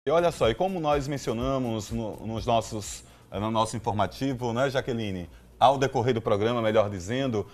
E olha só, e como nós mencionamos no nosso informativo, né, Jaqueline? Ao decorrer do programa, melhor dizendo,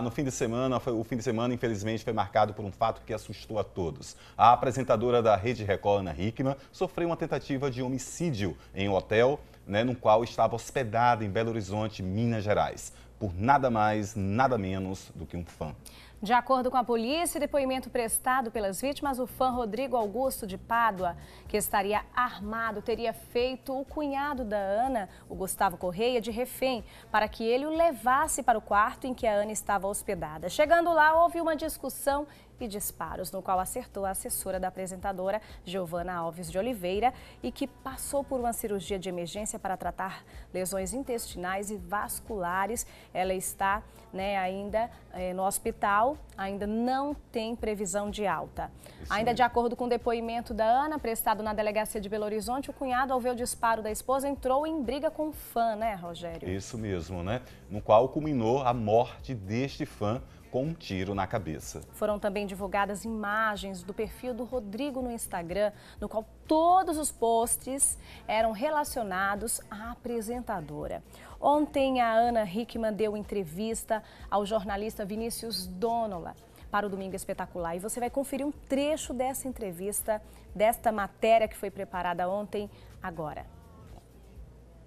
no fim de semana, o fim de semana, infelizmente, foi marcado por um fato que assustou a todos. A apresentadora da Rede Record, Ana Hickman, sofreu uma tentativa de homicídio em um hotel, né, no qual estava hospedada em Belo Horizonte, Minas Gerais, por nada mais, nada menos do que um fã. De acordo com a polícia, depoimento prestado pelas vítimas, o fã Rodrigo Augusto de Pádua, que estaria armado, teria feito o cunhado da Ana, o Gustavo Correia, de refém, para que ele o levasse para o quarto em que a Ana estava hospedada. Chegando lá, houve uma discussão e disparos, no qual acertou a assessora da apresentadora, Giovana Alves de Oliveira, e que passou por uma cirurgia de emergência para tratar lesões intestinais e vasculares. Ela está, ainda no hospital, ainda não tem previsão de alta. Ainda de acordo com o depoimento da Ana, prestado na delegacia de Belo Horizonte, o cunhado, ao ver o disparo da esposa, entrou em briga com o fã, né, Rogério? Isso mesmo, né? No qual culminou a morte deste fã com um tiro na cabeça. Foram também divulgadas imagens do perfil do Rodrigo no Instagram, no qual todos os posts eram relacionados à apresentadora. Ontem, a Ana Hickman deu entrevista ao jornalista Vinícius Donola para o Domingo Espetacular. E você vai conferir um trecho dessa entrevista, desta matéria que foi preparada ontem, agora.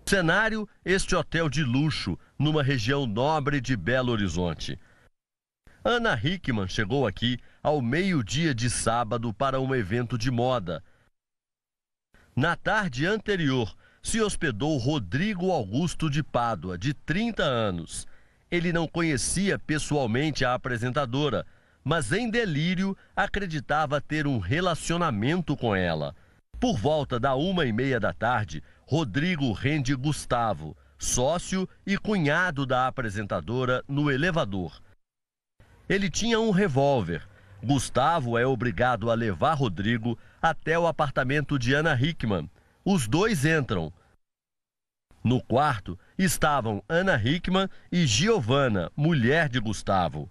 Cenário: este hotel de luxo, numa região nobre de Belo Horizonte. Ana Hickman chegou aqui ao meio-dia de sábado para um evento de moda. Na tarde anterior, se hospedou Rodrigo Augusto de Pádua, de 30 anos. Ele não conhecia pessoalmente a apresentadora, mas em delírio acreditava ter um relacionamento com ela. Por volta da 1h30 da tarde, Rodrigo rende Gustavo, sócio e cunhado da apresentadora, no elevador. Ele tinha um revólver. Gustavo é obrigado a levar Rodrigo até o apartamento de Ana Hickman. Os dois entram. No quarto estavam Ana Hickman e Giovana, mulher de Gustavo.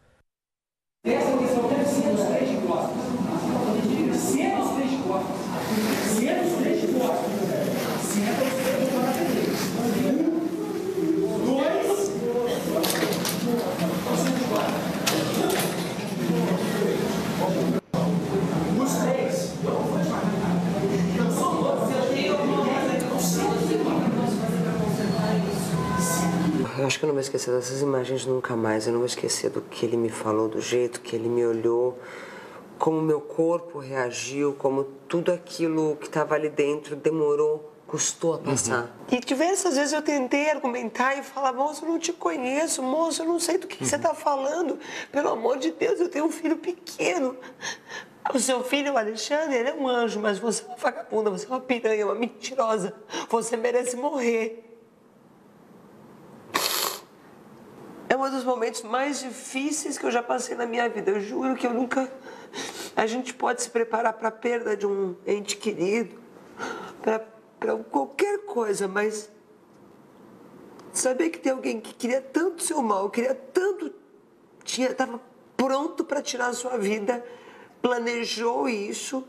Eu acho que eu não vou esquecer dessas imagens nunca mais. Eu não vou esquecer do que ele me falou, do jeito que ele me olhou, como meu corpo reagiu, como tudo aquilo que estava ali dentro demorou, custou a passar. E diversas vezes eu tentei argumentar e falar: moço, eu não te conheço, moço, eu não sei do que você está falando. Pelo amor de Deus, eu tenho um filho pequeno. O seu filho, o Alexandre, ele é um anjo, mas você é uma vagabunda, você é uma piranha, uma mentirosa. Você merece morrer. É um dos momentos mais difíceis que eu já passei na minha vida. Eu juro que eu nunca... A gente pode se preparar para a perda de um ente querido, para qualquer coisa, mas saber que tem alguém que queria tanto seu mal, queria tanto... Estava pronto para tirar a sua vida, planejou isso.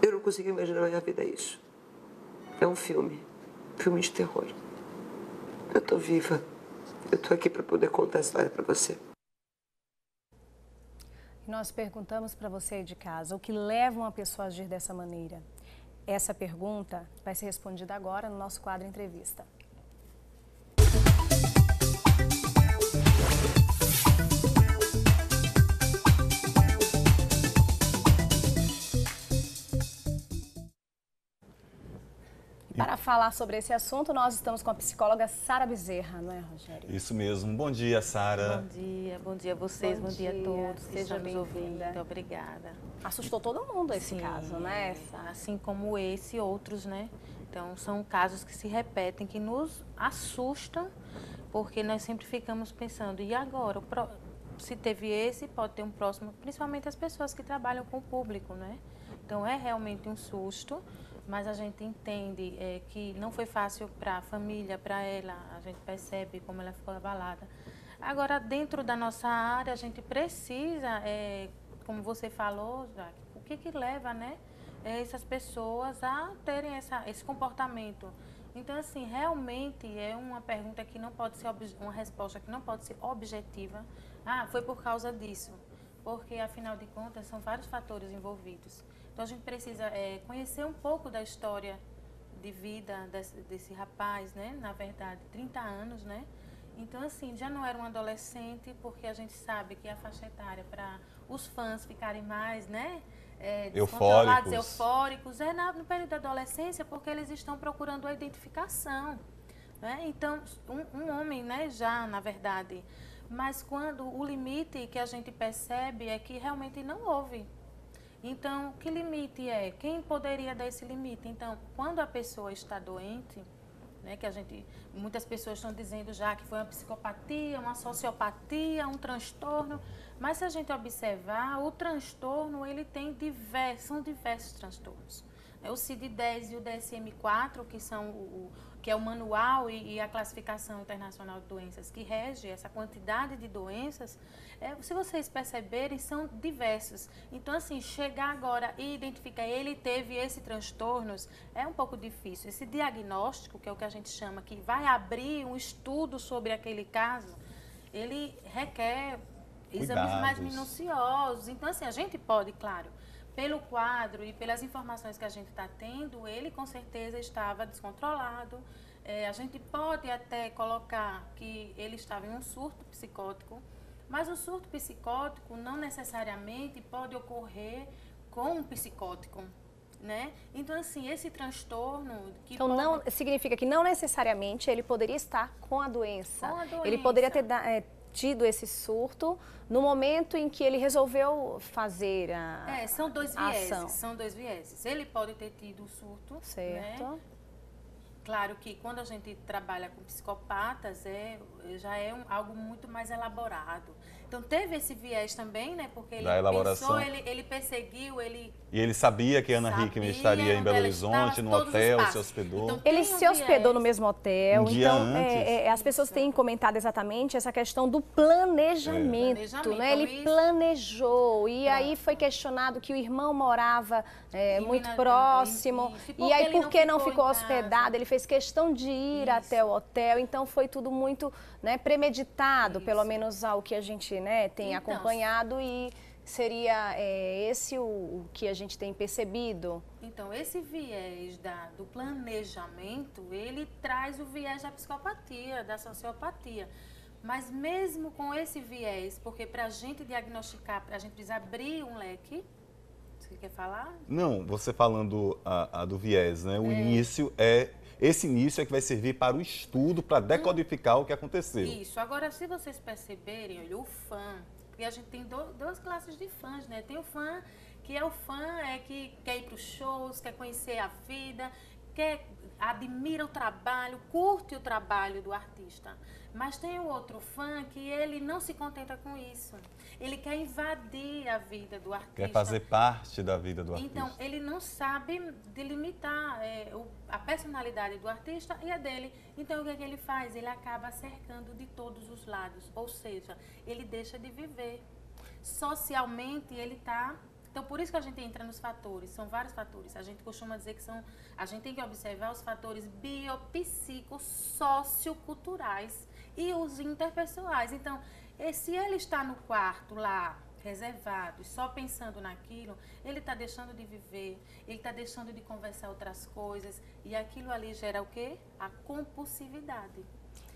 Eu não consigo imaginar na minha vida isso. É um filme de terror. Eu tô viva. Eu tô aqui para poder contar a história para você. Nós perguntamos para você aí de casa, o que leva uma pessoa a agir dessa maneira? Essa pergunta vai ser respondida agora no nosso quadro Entrevista. Para falar sobre esse assunto, nós estamos com a psicóloga Sara Bezerra, não é, Rogério? Isso mesmo. Bom dia, Sara. Bom dia a vocês, bom dia a todos. Seja bem-vinda. Muito obrigada. Assustou todo mundo esse caso, né? Assim como esse e outros, né? Então, são casos que se repetem, que nos assustam, porque nós sempre ficamos pensando, e agora? Se teve esse, pode ter um próximo, principalmente as pessoas que trabalham com o público, né? Então, é realmente um susto. Mas a gente entende que não foi fácil para a família, para ela, a gente percebe como ela ficou abalada. Agora, dentro da nossa área, a gente precisa, como você falou, Jaque, o que leva, né, essas pessoas a terem esse comportamento. Então, assim, realmente é uma pergunta que não pode ser, uma resposta que não pode ser objetiva. Ah, foi por causa disso. Porque, afinal de contas, são vários fatores envolvidos. Então, a gente precisa conhecer um pouco da história de vida desse rapaz, né? Na verdade, 30 anos, né? Então, assim, já não era um adolescente, porque a gente sabe que a faixa etária para os fãs ficarem mais, né? Descontrolados, eufóricos, no período da adolescência, porque eles estão procurando a identificação, né? Então, um homem, né, já, na verdade, mas quando o limite que a gente percebe é que realmente não houve. Então, que limite é? Quem poderia dar esse limite? Então, quando a pessoa está doente, né, que muitas pessoas estão dizendo já que foi uma psicopatia, uma sociopatia, um transtorno, mas se a gente observar, o transtorno, ele tem são diversos transtornos. O CID-10 e o DSM-4, que é o manual e a classificação internacional de doenças que rege essa quantidade de doenças, se vocês perceberem, são diversos. Então, assim, chegar agora e identificar ele teve esse transtornos é um pouco difícil. Esse diagnóstico, que é o que a gente chama, que vai abrir um estudo sobre aquele caso, ele requer exames mais minuciosos. Então, assim, a gente pode, claro, pelo quadro e pelas informações que a gente está tendo, ele com certeza estava descontrolado. A gente pode até colocar que ele estava em um surto psicótico, mas o surto psicótico não necessariamente pode ocorrer com um psicótico, né? Então, assim, esse transtorno... Então, não significa que não necessariamente ele poderia estar com a doença. Com a doença. Ele poderia ter tido esse surto no momento em que ele resolveu fazer a são dois vieses, ação. São dois vieses. Ele pode ter tido o surto, certo, né? Claro que quando a gente trabalha com psicopatas, já é algo muito mais elaborado. Então, teve esse viés também, né? Porque ele pensou, ele perseguiu, E ele sabia que Ana Hickman estaria em Belo Horizonte, no hotel, se hospedou. Então, ele se hospedou no mesmo hotel. Então, as pessoas têm comentado exatamente essa questão do planejamento, né? Ele planejou. E aí foi questionado que o irmão morava muito próximo. E aí, por que não ficou hospedado? Ele fez questão de ir até o hotel. Então, foi tudo muito, né, premeditado, pelo menos ao que a gente, né, tem acompanhado, e seria esse o que a gente tem percebido? Então, esse viés do planejamento, ele traz o viés da psicopatia, da sociopatia. Mas mesmo com esse viés, porque para a gente diagnosticar, a gente precisa abrir um leque. Você quer falar? Não, você falando do viés, né? Esse início é que vai servir para o estudo, para decodificar o que aconteceu. Isso. Agora, se vocês perceberem, olha, o fã, porque a gente tem duas classes de fãs, né? Tem o fã que é o fã que quer ir para os shows, quer conhecer a vida, admira o trabalho, curte o trabalho do artista. Mas tem o outro fã que ele não se contenta com isso. Ele quer invadir a vida do artista. Quer fazer parte da vida do artista. Então, ele não sabe delimitar a personalidade do artista e a dele. Então, o que é que ele faz? Ele acaba cercando de todos os lados. Ou seja, ele deixa de viver. Socialmente, ele está... Então, por isso que a gente entra nos fatores, são vários fatores. A gente costuma dizer que a gente tem que observar os fatores biopsicossocioculturais e os interpessoais. Então, se ele está no quarto lá, reservado, só pensando naquilo, ele está deixando de viver, ele está deixando de conversar outras coisas, e aquilo ali gera o quê? A compulsividade.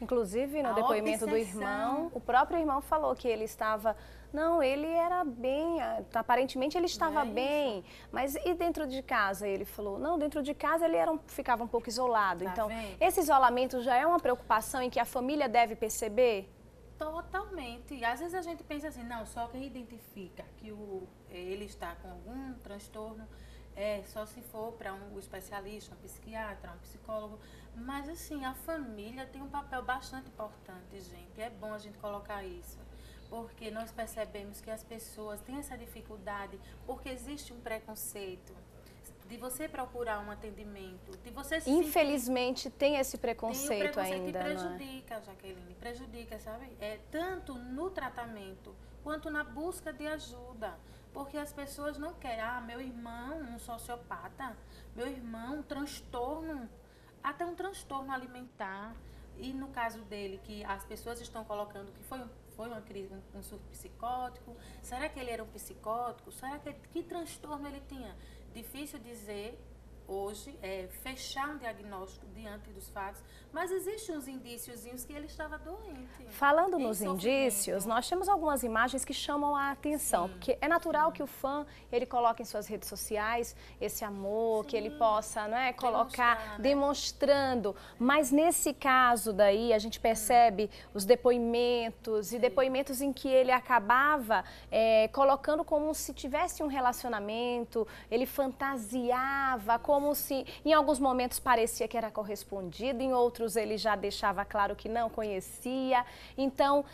Inclusive, no depoimento do irmão, o próprio irmão falou que ele estava... Não, ele era bem, aparentemente ele estava bem, mas e dentro de casa? Ele falou, não, dentro de casa ele ficava um pouco isolado. Então, esse isolamento já é uma preocupação em que a família deve perceber? Totalmente. E às vezes a gente pensa assim, não, só quem identifica que ele está com algum transtorno só se for para um especialista, um psiquiatra, um psicólogo. Mas assim, a família tem um papel bastante importante, gente. É bom a gente colocar isso. Porque nós percebemos que as pessoas têm essa dificuldade, porque existe um preconceito de você procurar um atendimento, de você se Infelizmente tem esse preconceito ainda. Tem o preconceito que prejudica, Jaqueline, prejudica, sabe? Tanto no tratamento quanto na busca de ajuda. Porque as pessoas não querem, meu irmão, um sociopata, meu irmão, um transtorno, até um transtorno alimentar. E no caso dele, que as pessoas estão colocando que foi uma crise, um surto psicótico, será que ele era um psicótico? Será que transtorno ele tinha? Difícil dizer hoje, fechar um diagnóstico diante dos fatos, mas existem uns indíciozinhos que ele estava doente. Falando nos indícios, nós temos algumas imagens que chamam a atenção, porque é natural que o fã, ele coloque em suas redes sociais esse amor, que ele possa, não é, colocar, demonstrando, mas nesse caso daí a gente percebe os depoimentos e depoimentos em que ele acabava colocando como se tivesse um relacionamento, ele fantasiava, como se em alguns momentos parecia que era correspondido, em outros ele já deixava claro que não conhecia. Então,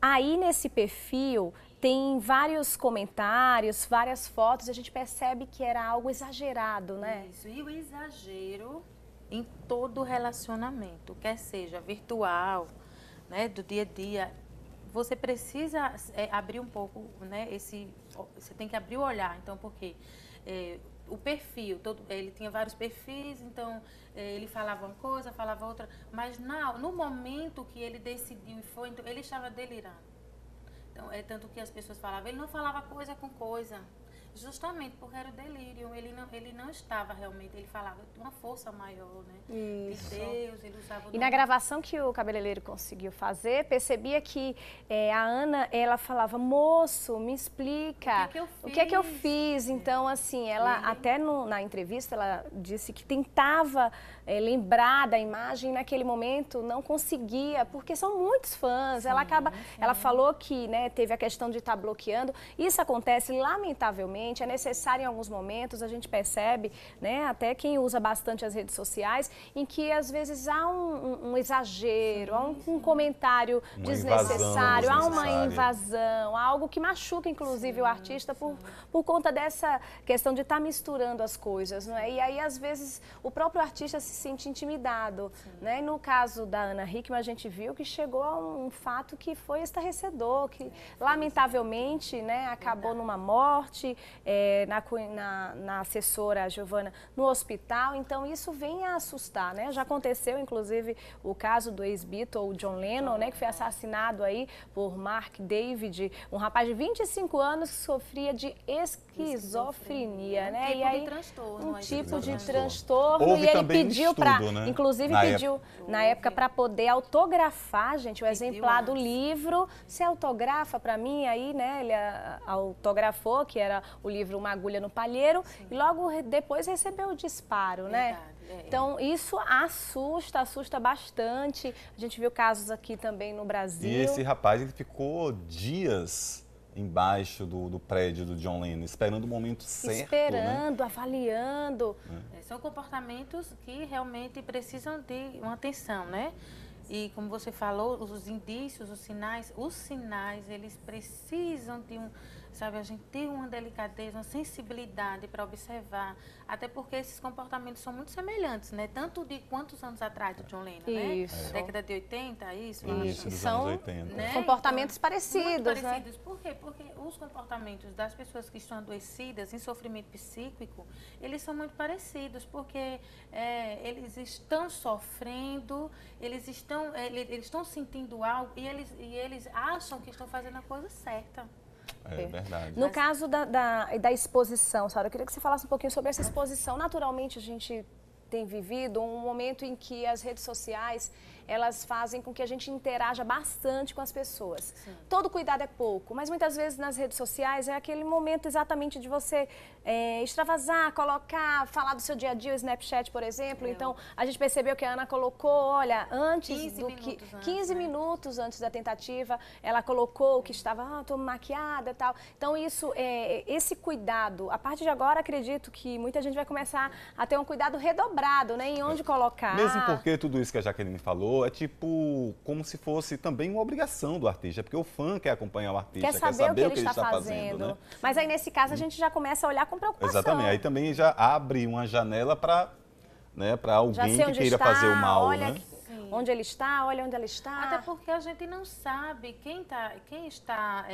aí nesse perfil tem vários comentários, várias fotos, e a gente percebe que era algo exagerado, né? Isso, e o exagero em todo relacionamento, quer seja virtual, né, do dia a dia, você precisa abrir um pouco, né, você tem que abrir o olhar, então, porque o perfil, ele tinha vários perfis, então ele falava uma coisa, falava outra, mas no momento que ele decidiu e foi, então, ele estava delirando. Então, tanto que as pessoas falavam, ele não falava coisa com coisa, justamente porque era o delírio, ele não estava realmente, ele falava de uma força maior, né? Isso. De Deus, ele usava... E na gravação que o cabeleireiro conseguiu fazer, percebia que a Ana, ela falava, moço, me explica, o que é que eu fiz? Então, assim, ela até na entrevista, ela disse que tentava lembrar da imagem, naquele momento não conseguia, porque são muitos fãs, sim, ela falou que, né, teve a questão de estar bloqueando, isso acontece lamentavelmente, é necessário em alguns momentos, a gente percebe, né, até quem usa bastante as redes sociais, em que às vezes há um exagero, há um comentário desnecessário, há uma invasão, há algo que machuca inclusive o artista por conta dessa questão de estar misturando as coisas, não é? E aí às vezes o próprio artista se sente intimidado, né? E no caso da Ana Hickman, a gente viu que chegou a um fato que foi estarrecedor, que lamentavelmente, né, acabou numa morte, na assessora Giovana no hospital, então isso vem a assustar, né? Já aconteceu, inclusive, o caso do ex-Beatle, John Lennon, né, que foi assassinado aí por Mark David, um rapaz de 25 anos que sofria de esquizofrenia, né? E aí, um tipo de transtorno, e ele pediu para, né? inclusive pediu na época para poder autografar, gente, o exemplar do livro. Você autografa para mim? Aí, né, ele autografou, que era o livro Uma Agulha no Palheiro, sim, e logo depois recebeu o disparo, né? Então, isso assusta bastante. A gente viu casos aqui também no Brasil. E esse rapaz, ele ficou dias embaixo do prédio do John Lennon, esperando o momento certo, esperando, né? Avaliando. São comportamentos que realmente precisam de uma atenção, né? E como você falou, os indícios, os sinais, eles precisam de a gente ter uma delicadeza, uma sensibilidade para observar, até porque esses comportamentos são muito semelhantes, né? Tanto de quantos anos atrás do John Lennon, isso, né? Década de 80, isso? Isso, dos anos 80. Né? Comportamentos então, parecidos, né? Por quê? Porque os comportamentos das pessoas que estão adoecidas, em sofrimento psíquico, eles são muito parecidos, porque eles estão sofrendo, eles estão sentindo algo e eles acham que estão fazendo a coisa certa. É verdade. No caso da exposição, Sara, eu queria que você falasse um pouquinho sobre essa exposição. Naturalmente, a gente tem vivido um momento em que as redes sociais, elas fazem com que a gente interaja bastante com as pessoas. Sim. Todo cuidado é pouco, mas muitas vezes nas redes sociais é aquele momento exatamente de você extravasar, colocar, falar do seu dia a dia, o Snapchat, por exemplo. Então, a gente percebeu que a Ana colocou, olha, 15 minutos antes da tentativa, ela colocou que estava, estou maquiada e tal. Então, esse cuidado, a partir de agora, acredito que muita gente vai começar a ter um cuidado redobrado, né, em onde colocar. Mesmo porque tudo isso que a Jaqueline falou é tipo como se fosse também uma obrigação do artista, porque o fã quer acompanhar o artista, quer saber o que ele está fazendo, né? Mas aí nesse caso a gente já começa a olhar com preocupação. Exatamente, aí também já abre uma janela para alguém que queira fazer o mal, olha, né? onde ele está, olha onde ela está. Até porque a gente não sabe quem está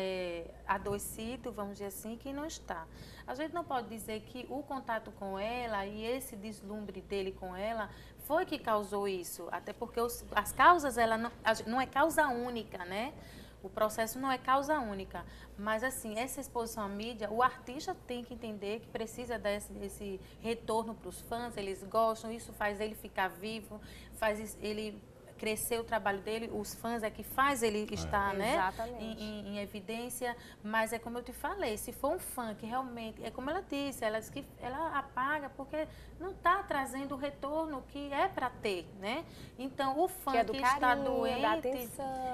adoecido, vamos dizer assim, e quem não está. A gente não pode dizer que o contato com ela e esse deslumbre dele com ela foi que causou isso. Até porque as causas, ela não é causa única, né? O processo não é causa única, mas assim, essa exposição à mídia, o artista tem que entender que precisa desse retorno para os fãs, eles gostam, isso faz ele ficar vivo, faz ele crescer o trabalho dele, os fãs é que faz ele estar, né, em evidência, mas é como eu te falei, se for um fã que realmente, é como ela disse que ela apaga porque não está trazendo o retorno que é para ter, né? Então, o fã que está doente,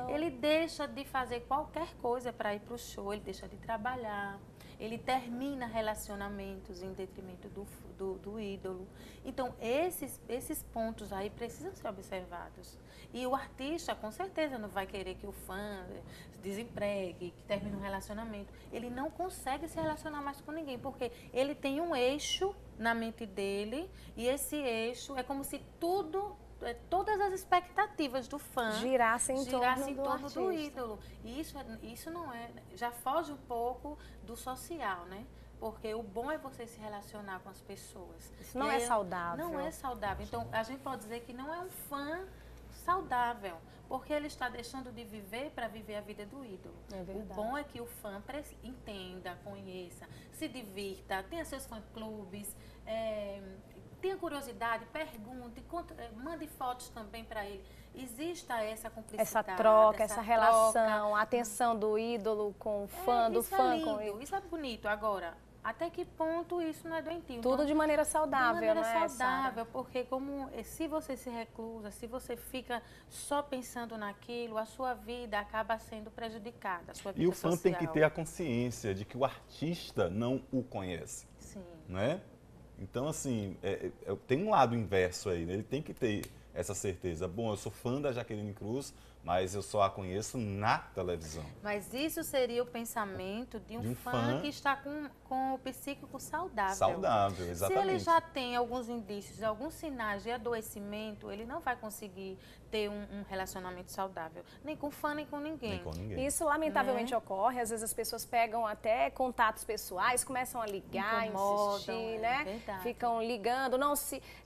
ele deixa de fazer qualquer coisa para ir para o show, ele deixa de trabalhar, ele termina relacionamentos em detrimento do ídolo. Então, esses pontos aí precisam ser observados. E o artista, com certeza, não vai querer que o fã se desempregue, que termine um relacionamento. Ele não consegue se relacionar mais com ninguém, porque ele tem um eixo na mente dele, e esse eixo é como se todas as expectativas do fã girassem em torno do ídolo. E isso não é, já foge um pouco do social, né? Porque o bom é você se relacionar com as pessoas. Isso não é saudável. Não é saudável. Então, a gente pode dizer que não é um fã saudável, porque ele está deixando de viver para viver a vida do ídolo. É verdade. O bom é que o fã entenda, conheça, se divirta, tenha seus fã-clubes, tenha curiosidade, pergunte, mande fotos também para ele. Exista essa cumplicidade, essa troca, essa relação, a atenção do ídolo com o fã, do fã com ele. Isso é bonito. Agora, até que ponto isso não é doentio? Tudo então, de maneira saudável, de maneira né, saudável, Sara? porque se você se reclusa, se você fica só pensando naquilo, a sua vida acaba sendo prejudicada, a sua vida E o fã social. tem que ter a consciência de que o artista não o conhece. Sim. Né? Então, assim, tem um lado inverso aí, né? Ele tem que ter essa certeza. Bom, eu sou fã da Jaqueline Cruz, mas eu só a conheço na televisão. Mas isso seria o pensamento de um fã que está com o psíquico saudável. Saudável, exatamente. Se ele já tem alguns indícios, alguns sinais de adoecimento, ele não vai conseguir ter um relacionamento saudável. Nem com fã, nem com ninguém. Nem com ninguém. Isso lamentavelmente ocorre. Às vezes as pessoas pegam até contatos pessoais, começam a ligar, insistir, né? Verdade. Ficam ligando,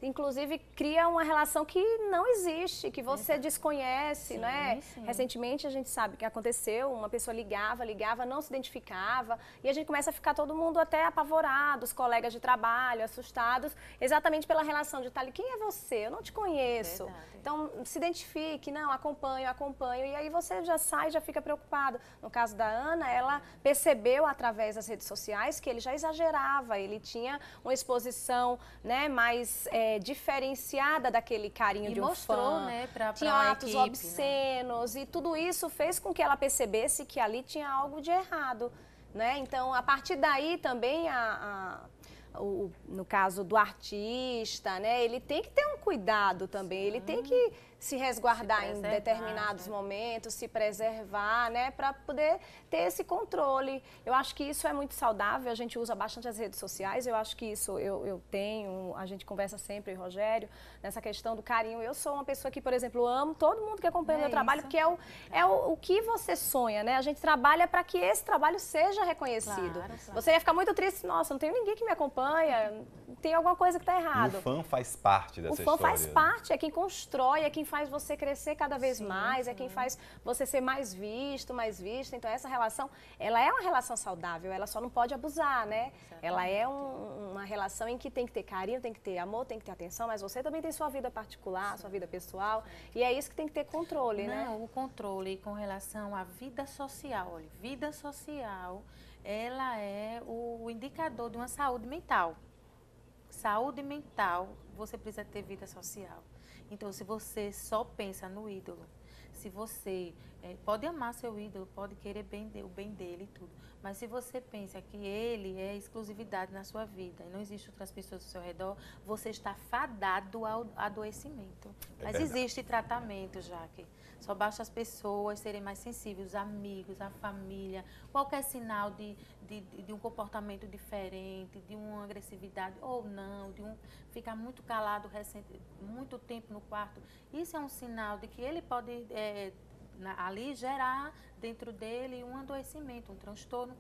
inclusive cria uma relação que não existe, que você desconhece, né? Sim. Recentemente a gente sabe que aconteceu, uma pessoa ligava, não se identificava, e a gente começa a ficar todo mundo até apavorado, os colegas de trabalho, assustados, exatamente pela relação de estar ali, quem é você? Eu não te conheço. Verdade. Então, se identifique, não, acompanho, e aí você já sai, já fica preocupado. No caso da Ana, ela percebeu através das redes sociais que ele já exagerava, ele tinha uma exposição, né, mais diferenciada daquele carinho de um fã. Né, tinha atos obscenos, né? E tudo isso fez com que ela percebesse que ali tinha algo de errado, né? Então, a partir daí também no caso do artista, né, ele tem que ter um cuidado também, ele tem que se resguardar em determinados momentos, se preservar, né, para poder ter esse controle. Eu acho que isso é muito saudável, a gente usa bastante as redes sociais, eu acho que isso eu tenho, a gente conversa sempre, Rogério, nessa questão do carinho. Eu sou uma pessoa que, por exemplo, amo todo mundo que acompanha o meu trabalho, porque o que você sonha, né? A gente trabalha para que esse trabalho seja reconhecido. Claro. Você ia ficar muito triste, nossa, não tem ninguém que me acompanha, tem alguma coisa que está errado. E o fã faz parte dessa história. O fã faz parte, é quem constrói, é quem faz você crescer cada vez mais, é quem faz você ser mais visto, mais vista. Então, essa relação, ela é uma relação saudável, ela só não pode abusar, né? Exatamente. Ela é uma relação em que tem que ter carinho, tem que ter amor, tem que ter atenção, mas você também tem sua vida particular, sua vida pessoal, e é isso que tem que ter controle, né? Não, o controle com relação à vida social. Olha, vida social, ela é o indicador de uma saúde mental. Saúde mental, você precisa ter vida social. Então, se você só pensa no ídolo, se você pode amar seu ídolo, pode querer o bem dele e tudo, mas se você pensa que ele é exclusividade na sua vida e não existem outras pessoas ao seu redor, você está fadado ao adoecimento. Mas existe tratamento, Jaque. Só basta as pessoas serem mais sensíveis, os amigos, a família, qualquer sinal de um comportamento diferente, de uma agressividade ou não, de ficar muito calado, muito tempo no quarto. Isso é um sinal de que ele pode ali gerar dentro dele um adoecimento, um transtorno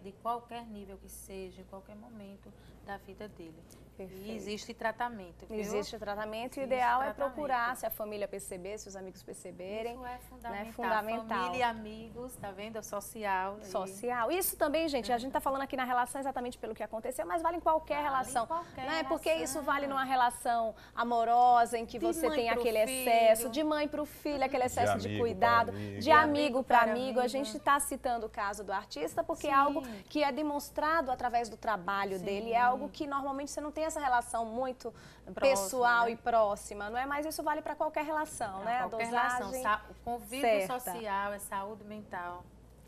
de qualquer nível que seja, em qualquer momento da vida dele. Perfeito. E existe tratamento, viu? Existe tratamento, e o Existe ideal é tratamento. procurar, se a família perceber, se os amigos perceberem. Isso é fundamental. Né? Fundamental. Família e amigos, tá vendo? É social. Social. Isso também, gente, a gente está falando aqui na relação exatamente pelo que aconteceu, mas vale em qualquer relação. Né? Porque isso vale numa relação amorosa, em que você tem aquele excesso, de mãe para o filho, aquele excesso de cuidado, de amigo para amigo. A gente está citando o caso do artista porque é algo que é demonstrado através do trabalho dele, é algo que normalmente você não tem essa relação muito pessoal, né? E próxima, não é? Mas isso vale para qualquer relação, né? Qualquer relação. O convívio social é saúde mental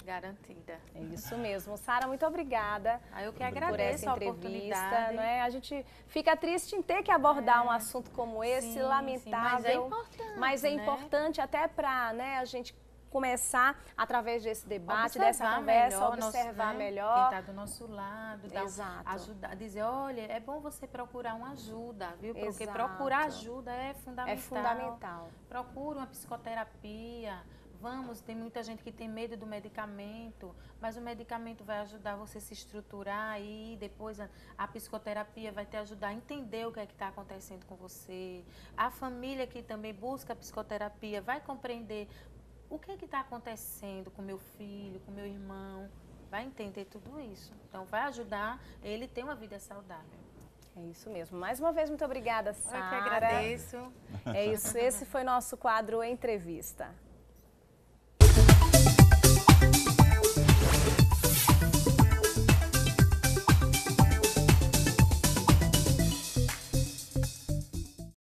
garantida. É isso mesmo. Sara, muito obrigada. Eu que agradeço por essa entrevista. Não é? A gente fica triste em ter que abordar um assunto como esse, lamentável. Mas é importante até para, né, a gente começar, através desse debate, dessa conversa, observar melhor. Quem está do nosso lado, ajudar, dizer, olha, é bom você procurar uma ajuda, viu? Porque procurar ajuda é fundamental. É fundamental. Procure uma psicoterapia. Tem muita gente que tem medo do medicamento, mas o medicamento vai ajudar você a se estruturar e depois a psicoterapia vai te ajudar a entender o que é que está acontecendo com você. A família que também busca a psicoterapia vai compreender o que está acontecendo com meu filho, com meu irmão, vai entender tudo isso. Então, vai ajudar ele a ter uma vida saudável. É isso mesmo. Mais uma vez, muito obrigada, Sara. Eu que agradeço. É isso. Esse foi nosso quadro Entrevista.